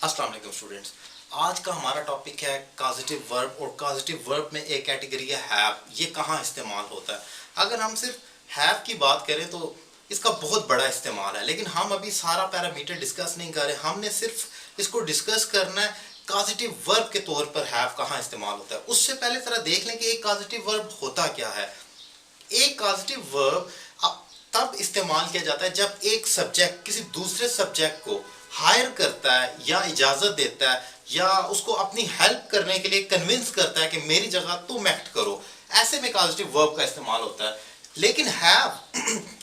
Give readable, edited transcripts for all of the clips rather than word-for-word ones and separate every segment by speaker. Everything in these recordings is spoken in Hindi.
Speaker 1: अस्सलाम वालेकुम स्टूडेंट्स। आज का हमारा टॉपिक है कॉजेटिव वर्ब और कॉजेटिव वर्ब में एक कैटेगरी है हैव। ये कहाँ इस्तेमाल होता है? अगर हम सिर्फ हैव की बात करें तो इसका बहुत बड़ा इस्तेमाल है, लेकिन हम अभी सारा पैरामीटर डिस्कस नहीं कर रहे। हमने सिर्फ इसको डिस्कस करना है कॉजेटिव वर्ब के तौर पर हैव कहाँ इस्तेमाल होता है। उससे पहले ज़रा देख लें कि एक कॉजेटिव वर्ब होता क्या है। एक पॉजिटिव वर्ब तब इस्तेमाल किया जाता है जब एक सब्जेक्ट किसी दूसरे सब्जेक्ट को हायर करता है या इजाज़त देता है या उसको अपनी हेल्प करने के लिए कन्विंस करता है कि मेरी जगह तुम एक्ट करो। ऐसे में पॉजिटिव वर्ब का इस्तेमाल होता है। लेकिन हैव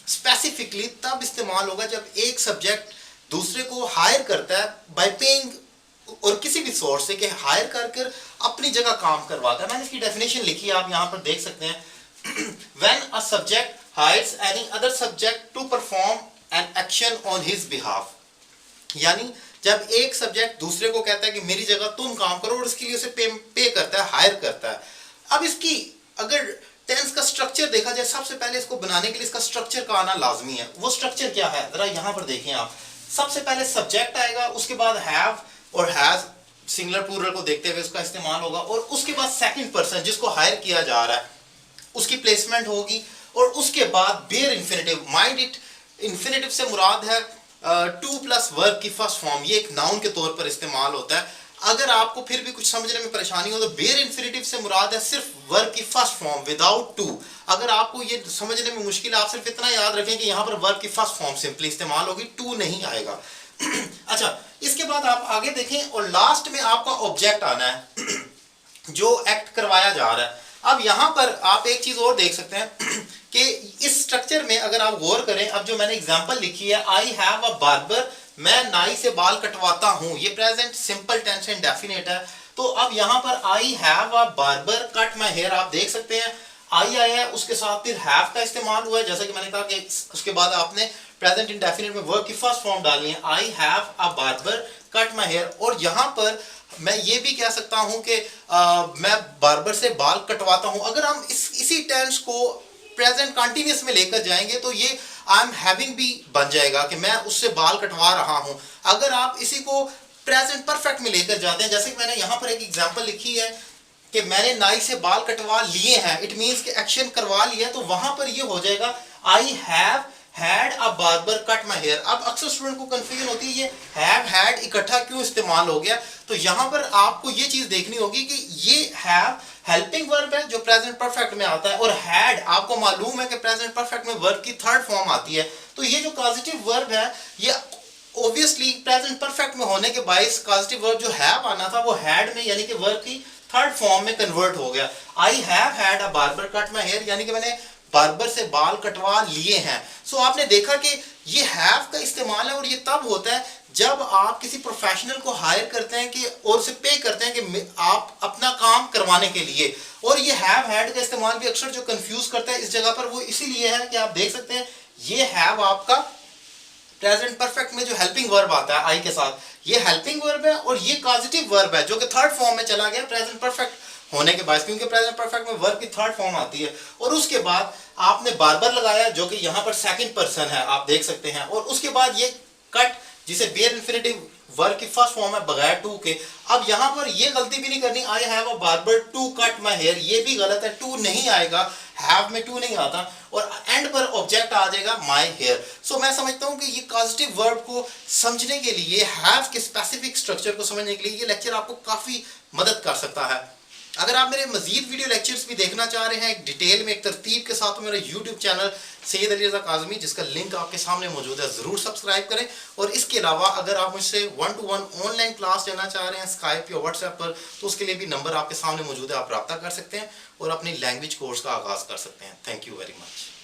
Speaker 1: स्पेसिफिकली तब इस्तेमाल होगा जब एक सब्जेक्ट दूसरे को हायर करता है बाय पेइंग और किसी भी सोर्स से कि हायर कर अपनी जगह काम करवाता है। मैंने इसकी डेफिनेशन लिखी है, आप यहाँ पर देख सकते हैं। When a subject hires any other subject to perform an action on his behalf, यानी जब एक सब्जेक्ट दूसरे को कहता है कि मेरी जगह तुम काम करो और इसके लिए उसे पे करता है, हायर करता है। अब इसकी अगर टेंस का स्ट्रक्चर देखा जाए, सबसे पहले इसको बनाने के लिए इसका स्ट्रक्चर का आना लाजमी है। वो स्ट्रक्चर क्या है जरा यहाँ पर देखें आप। सबसे पहले सब्जेक्ट आएगा, उसके बाद हैव और हैज सिंगुलर प्लूरल को देखते हुए उसका इस्तेमाल होगा, और उसके बाद सेकंड पर्सन जिसको हायर किया जा रहा है उसकी प्लेसमेंट होगी, और उसके बाद bare infinitive. Mind it, infinitive से मुराद है टू प्लस वर्ब की फर्स्ट फॉर्म। ये एक नाउन के तौर पर इस्तेमाल होता है। अगर आपको फिर भी कुछ समझने में परेशानी हो तो बेयर इन्फिनेटिव से मुराद है सिर्फ वर्ब की फर्स्ट फॉर्म विदाउट टू। अगर आपको ये समझने में मुश्किल है, आप सिर्फ इतना याद रखें कि यहाँ पर वर्ब की फर्स्ट फॉर्म सिंपली इस्तेमाल होगी, टू नहीं आएगा। अच्छा, इसके बाद आप आगे देखें और लास्ट में आपका ऑब्जेक्ट आना है जो एक्ट करवाया जा रहा है। अब यहां पर आप एक चीज और देख सकते हैं कि इस स्ट्रक्चर में अगर आप गौर करें, अब जो मैंने एग्जांपल लिखी है, आई हैव अ बार्बर, मैं नाई से बाल कटवाता हूं, ये प्रेजेंट सिंपल टेंस इंडेफिनिट है। तो अब यहां पर I have a barber cut my hair, आप देख सकते हैं आई आया है, उसके साथ फिर हैव का इस्तेमाल हुआ है। जैसा कि मैंने कहा कि उसके बाद आपने प्रेजेंट इंडेफिनिट में वर्ब की फर्स्ट फॉर्म डालनी है, I have a barber cut my hair. और यहां पर मैं ये भी कह सकता हूं कि मैं बार्बर से बाल कटवाता हूं। अगर हम इसी टेंस को प्रेजेंट कंटिन्यूअस में लेकर जाएंगे तो ये आई एम हैविंग भी बन जाएगा कि मैं उससे बाल कटवा रहा हूं। अगर आप इसी को प्रेजेंट परफेक्ट में लेकर जाते हैं, जैसे कि मैंने यहां पर एक एग्जांपल लिखी है कि मैंने नाई से बाल कटवा लिए हैं, इट मींस कि एक्शन करवा लिया, तो वहां पर ये हो जाएगा I have had a barber cut my hair. अब अक्सर स्टूडेंट को कंफ्यूजन होती है ये हैव हैड इकट्ठा क्यों इस्तेमाल हो गया। तो यहां पर आपको ये चीज देखनी होगी कि ये हैव हेल्पिंग वर्ब है जो प्रेजेंट परफेक्ट में आता है, और हैड आपको मालूम है कि प्रेजेंट परफेक्ट में वर्ब की थर्ड फॉर्म आती है। तो ये जो पॉजिटिव वर्ब है ये ऑब्वियसली प्रेजेंट परफेक्ट में होने के बायस पॉजिटिव वर्ब जो हैव आना था वो हैड में यानी कि वर्ब की थर्ड फॉर्म में कन्वर्ट हो गया। I have had a barber cut my hair, यानी कि मैंने बार्बर से बाल कटवा लिए हैं। सो आपने देखा कि ये हैव का इस्तेमाल है, और ये तब होता है जब आप किसी प्रोफेशनल को हायर करते हैं कि और उसे पे करते हैं कि आप अपना काम करवाने के लिए। और ये हैव हैड का इस्तेमाल भी अक्सर जो कंफ्यूज करता है इस जगह पर, वो इसीलिए है कि आप देख सकते हैं ये हैव आपका प्रेजेंट परफेक्ट में जो हेल्पिंग वर्ब आता है आई के साथ, ये हेल्पिंग वर्ब है, और ये पॉजिटिव वर्ब है जो कि थर्ड फॉर्म में चला गया प्रेजेंट परफेक्ट होने के बाद, क्योंकि प्रेजेंट परफेक्ट में वर्ब की थर्ड फॉर्म आती है। और उसके बाद आपने बार्बर लगाया जो कि यहाँ पर सेकंड पर्सन है, आप देख सकते हैं। और उसके बाद ये कट जिसे बेयर इन्फिनेटिव वर्ब की फर्स्ट फॉर्म है बगैर टू के। अब यहाँ पर ये गलती भी नहीं करनी I have a barber to cut my hair, ये भी गलत है, टू नहीं आएगा, हैव में टू नहीं आता, और एंड पर ऑब्जेक्ट आ जाएगा माय हेयर। सो मैं समझता हूँ कि ये पॉजिटिव वर्ब को समझने के लिए, हैव के स्पेसिफिक स्ट्रक्चर को समझने के लिए ये लेक्चर आपको काफी मदद कर सकता है। अगर आप मेरे मजीद वीडियो लेक्चर्स भी देखना चाह रहे हैं एक डिटेल में, एक तरतीब के साथ, तो मेरा यूट्यूब चैनल सैयद अली रज़ा काज़मी, जिसका लिंक आपके सामने मौजूद है, ज़रूर सब्सक्राइब करें। और इसके अलावा अगर आप मुझसे 1-to-1 ऑनलाइन क्लास लेना चाह रहे हैं स्काइप या व्हाट्सएप पर, तो उसके लिए भी नंबर आपके सामने मौजूद है, आप रब्ता कर सकते हैं और अपनी लैंग्वेज कोर्स का आगाज़ कर सकते हैं। Thank you very much.